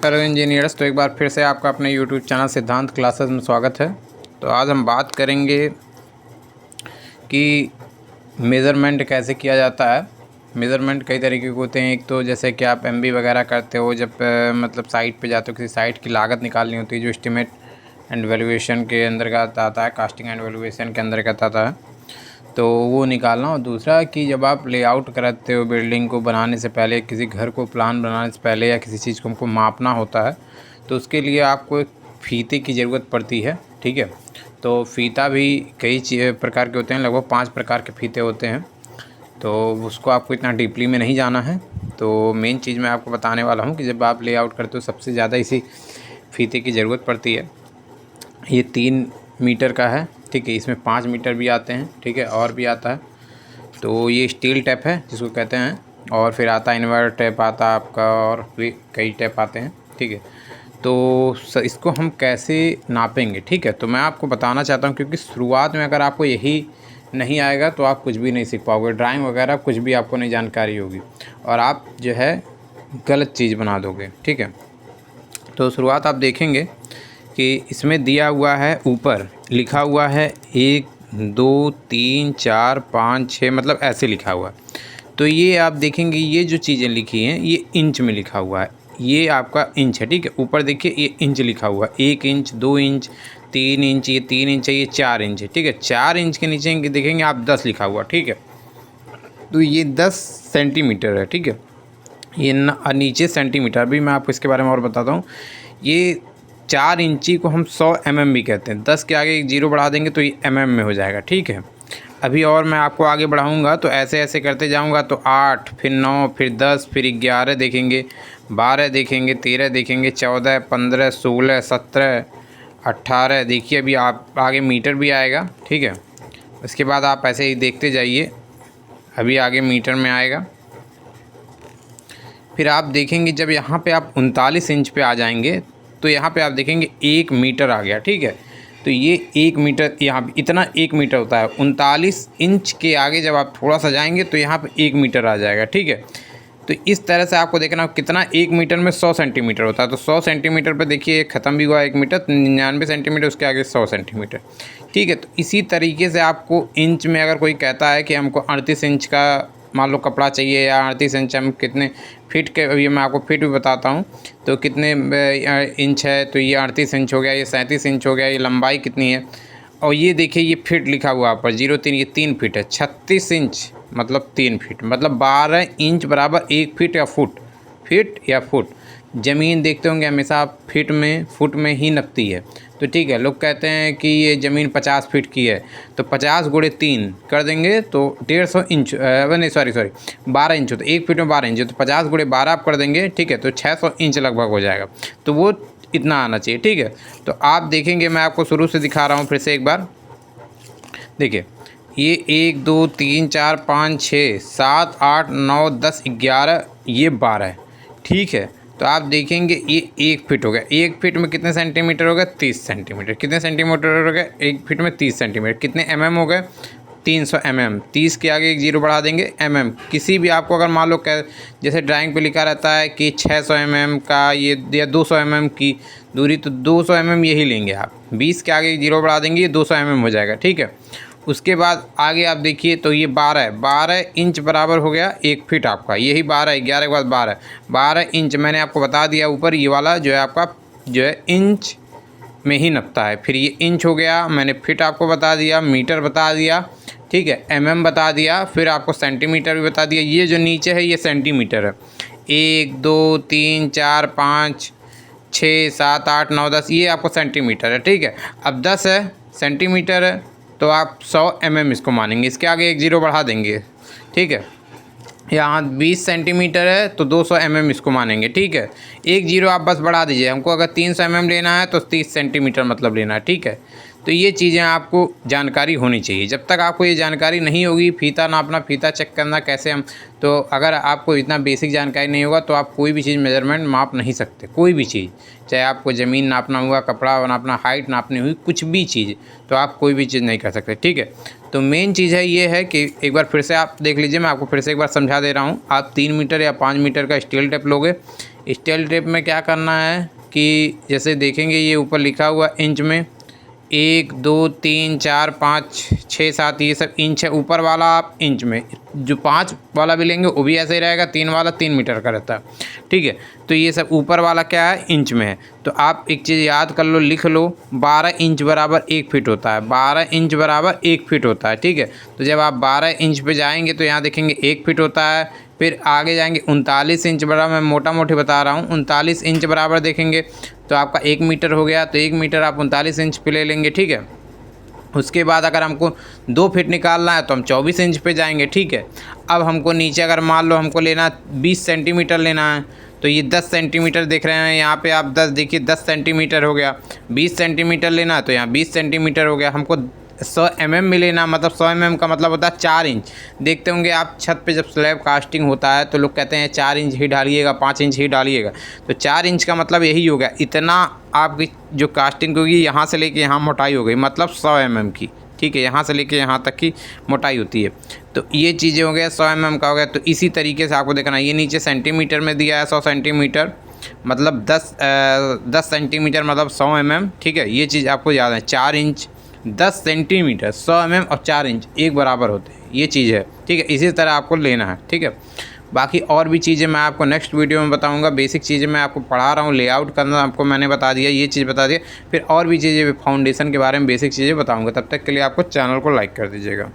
Hello engineers. तो एक बार फिर से आपका अपने यूट्यूब चैनल सिद्धांत क्लासेस में स्वागत है। तो आज हम बात करेंगे कि मेज़रमेंट कैसे किया जाता है। मेज़रमेंट कई तरीके के होते हैं। एक तो जैसे कि आप एमबी वगैरह करते हो, जब मतलब साइट पे जाते हो, किसी साइट की लागत निकालनी होती है जो एस्टिमेट एंड वैल्यूएशन के अंतर्गत आता है, कास्टिंग एंड वैल्यूएशन के अंतर्गत आता है, तो वो निकालना। और दूसरा कि जब आप लेआउट कराते हो बिल्डिंग को बनाने से पहले, किसी घर को प्लान बनाने से पहले या किसी चीज़ को हमको मापना होता है, तो उसके लिए आपको एक फ़ीते की ज़रूरत पड़ती है। ठीक है, तो फ़ीता भी कई प्रकार के होते हैं, लगभग 5 प्रकार के फ़ीते होते हैं। तो उसको आपको इतना डीपली में नहीं जाना है। तो मेन चीज़ मैं आपको बताने वाला हूँ कि जब आप लेआउट करते हो सबसे ज़्यादा इसी फ़ीते की ज़रूरत पड़ती है। ये 3 मीटर का है, ठीक है। इसमें 5 मीटर भी आते हैं, ठीक है, और भी आता है। तो ये स्टील टेप है जिसको कहते हैं, और फिर आता है इन्वर्टर टेप आता है आपका, और भी कई टेप आते हैं, ठीक है। तो इसको हम कैसे नापेंगे, ठीक है, तो मैं आपको बताना चाहता हूँ, क्योंकि शुरुआत में अगर आपको यही नहीं आएगा तो आप कुछ भी नहीं सीख पाओगे, ड्राइंग वगैरह कुछ भी आपको नहीं जानकारी होगी, और आप जो है गलत चीज़ बना दोगे, ठीक है। तो शुरुआत आप देखेंगे कि इसमें दिया हुआ है, ऊपर लिखा हुआ है 1 2 3 4 5 6, मतलब ऐसे लिखा हुआ है। तो ये आप देखेंगे, ये जो चीज़ें लिखी हैं ये इंच में लिखा हुआ है, ये आपका इंच है, ठीक है। ऊपर देखिए ये इंच लिखा हुआ है, 1 इंच 2 इंच 3 इंच, ये 3 इंच है, ये 4 इंच है, ठीक है। 4 इंच के नीचे देखेंगे आप 10 लिखा हुआ, ठीक है। तो ये 10 सेंटीमीटर है, ठीक है। ये नीचे सेंटीमीटर, अभी मैं आपको इसके बारे में और बताता हूँ। ये 4 इंची को हम 100 mm भी कहते हैं। 10 के आगे एक जीरो बढ़ा देंगे तो ये mm में हो जाएगा, ठीक है। अभी और मैं आपको आगे बढ़ाऊँगा तो ऐसे ऐसे करते जाऊँगा, तो 8, फिर 9, फिर 10, फिर 11 देखेंगे, 12 देखेंगे, 13 देखेंगे, 14, 15, 16, 17, 18। देखिए अभी आप आगे मीटर भी आएगा, ठीक है। उसके बाद आप ऐसे ही देखते जाइए, अभी आगे मीटर में आएगा। फिर आप देखेंगे जब यहाँ पे आप 39 इंच पे आ जाएंगे तो यहाँ पे आप देखेंगे 1 मीटर आ गया, ठीक है। तो ये 1 मीटर, यहाँ इतना 1 मीटर होता है। 39 इंच के आगे जब आप थोड़ा सा जाएंगे तो यहाँ पे 1 मीटर आ जाएगा, ठीक है। तो इस तरह से आपको देखना कितना 1 मीटर में 100 सेंटीमीटर होता है। तो 100 सेंटीमीटर पर देखिए ख़त्म भी हुआ 1 मीटर, 99 सेंटीमीटर, उसके आगे 100 सेंटीमीटर, ठीक है। तो इसी तरीके से आपको इंच में अगर कोई कहता है कि हमको 38 इंच का मान लो कपड़ा चाहिए, या 38 इंच हम कितने फिट के, ये मैं आपको फिट भी बताता हूँ। तो कितने इंच है, तो ये 38 इंच हो गया, ये 37 इंच हो गया, ये लंबाई कितनी है। और ये देखिए ये फिट लिखा हुआ पर 0.3, ये 3 फीट है। 36 इंच मतलब 3 फीट, मतलब 12 इंच बराबर 1 फीट या फुट, फीट या फुट। ज़मीन देखते होंगे हमेशा फीट में, फुट में ही नपती है। तो ठीक है, लोग कहते हैं कि ये ज़मीन 50 फीट की है, तो 50 × 3 कर देंगे तो 150 इंच, नहीं सॉरी 12 इंच होता है। 1 फीट में 12 इंच, तो 50 × 12 आप कर देंगे, ठीक है, तो 600 इंच लगभग हो जाएगा। तो वो इतना आना चाहिए, ठीक है। तो आप देखेंगे, मैं आपको शुरू से दिखा रहा हूँ फिर से एक बार। देखिए ये 1 2 3 4 5 6 7 8 9 10 11, ये 12 है, ठीक है। तो आप देखेंगे ये 1 फीट हो गया। 1 फीट में कितने सेंटीमीटर हो गए? 30 सेंटीमीटर। कितने सेंटीमीटर हो गए? 1 फीट में 30 सेंटीमीटर। कितने mm हो गए? 300 mm। 30 के आगे एक जीरो बढ़ा देंगे, mm। किसी भी आपको अगर मान लो जैसे ड्राइंग पे लिखा रहता है कि 600 mm का ये, या 200 mm की दूरी, तो 200 mm यही लेंगे आप। 20 के आगे एक जीरो बढ़ा देंगे, ये 200 mm हो जाएगा, ठीक है। उसके बाद आगे आप देखिए तो ये 12 है। 12 इंच बराबर हो गया 1 फीट आपका, यही 12 है। 11 के बाद 12 इंच मैंने आपको बता दिया। ऊपर ये वाला जो है आपका जो है इंच में ही नपता है। फिर ये इंच हो गया, मैंने फिट आपको बता दिया, मीटर बता दिया, ठीक है, mm बता दिया, फिर आपको सेंटीमीटर भी बता दिया। ये जो नीचे है ये सेंटीमीटर है। 1 2 3 4 5 6 7 8 9 10, ये आपको सेंटीमीटर है, ठीक है। अब 10 है सेंटीमीटर है, तो आप 100 mm इसको मानेंगे। इसके आगे एक जीरो बढ़ा देंगे, ठीक है। यहाँ 20 सेंटीमीटर है तो 200 mm इसको मानेंगे, ठीक है। एक जीरो आप बस बढ़ा दीजिए। हमको अगर 300 mm लेना है तो 30 सेंटीमीटर मतलब लेना है, ठीक है। तो ये चीज़ें आपको जानकारी होनी चाहिए। जब तक आपको ये जानकारी नहीं होगी, फीता नापना, फीता चेक करना कैसे हम, तो अगर आपको इतना बेसिक जानकारी नहीं होगा तो आप कोई भी चीज़ मेजरमेंट माप नहीं सकते। कोई भी चीज़, चाहे आपको ज़मीन नापना हुआ, कपड़ा नापना, हाइट नापनी हुई, कुछ भी चीज़, तो आप कोई भी चीज़ नहीं कर सकते, ठीक है। तो मेन चीज़ है ये है कि एक बार फिर से आप देख लीजिए, मैं आपको फिर से एक बार समझा दे रहा हूँ। आप 3 मीटर या 5 मीटर का स्टील टेप लोगे, स्टील टेप में क्या करना है कि जैसे देखेंगे ये ऊपर लिखा हुआ इंच में 1 2 3 4 5 6 7 ये सब इंच है। ऊपर वाला आप इंच में, जो 5 वाला भी लेंगे वो भी ऐसे ही रहेगा। 3 वाला 3 मीटर का रहता है, ठीक है। तो ये सब ऊपर वाला क्या है, इंच में है। तो आप एक चीज़ याद कर लो, लिख लो, 12 इंच बराबर 1 फीट होता है। 12 इंच बराबर 1 फीट होता है, ठीक है। तो जब आप 12 इंच पे जाएंगे तो यहाँ देखेंगे 1 फीट होता है। फिर आगे जाएंगे 39 इंच बराबर, मैं मोटा मोटी बता रहा हूँ, 39 इंच बराबर देखेंगे तो आपका 1 मीटर हो गया। तो 1 मीटर आप 39 इंच पे ले लेंगे, ठीक है। उसके बाद अगर हमको 2 फीट निकालना है तो हम 24 इंच पे जाएंगे, ठीक है। अब हमको नीचे अगर मान लो हमको लेना 20 सेंटीमीटर लेना है, तो ये 10 सेंटीमीटर देख रहे हैं यहाँ पे आप, 10 देखिए 10 सेंटीमीटर हो गया। 20 सेंटीमीटर लेना है तो यहाँ 20 सेंटीमीटर हो गया। हमको 100 mm में लेना, मतलब 100 mm का मतलब होता है 4 इंच। देखते होंगे आप छत पे जब स्लैब कास्टिंग होता है तो लोग कहते हैं 4 इंच ही डालिएगा, 5 इंच ही डालिएगा। तो 4 इंच का मतलब यही हो गया, इतना आपकी जो कास्टिंग होगी यहाँ से लेके यहाँ मोटाई हो गई, मतलब 100 mm की, ठीक है। यहाँ से लेके यहाँ तक की मोटाई होती है। तो ये चीज़ें हो गया, 100 mm का हो गया। तो इसी तरीके से आपको देखना, ये नीचे सेंटीमीटर में दिया है 100 सेंटीमीटर, मतलब 10 सेंटीमीटर मतलब 100 mm, ठीक है। ये चीज़ आपको याद है, 4 इंच 10 सेंटीमीटर 100 mm और 4 इंच एक बराबर होते हैं, ये चीज़ है, ठीक है। इसी तरह आपको लेना है, ठीक है। बाकी और भी चीज़ें मैं आपको नेक्स्ट वीडियो में बताऊंगा। बेसिक चीज़ें मैं आपको पढ़ा रहा हूँ, लेआउट करना आपको मैंने बता दिया, ये चीज़ बता दिया। फिर और भी चीज़ें फाउंडेशन के बारे में बेसिक चीज़ें बताऊँगा। तब तक के लिए आपको चैनल को लाइक कर दीजिएगा।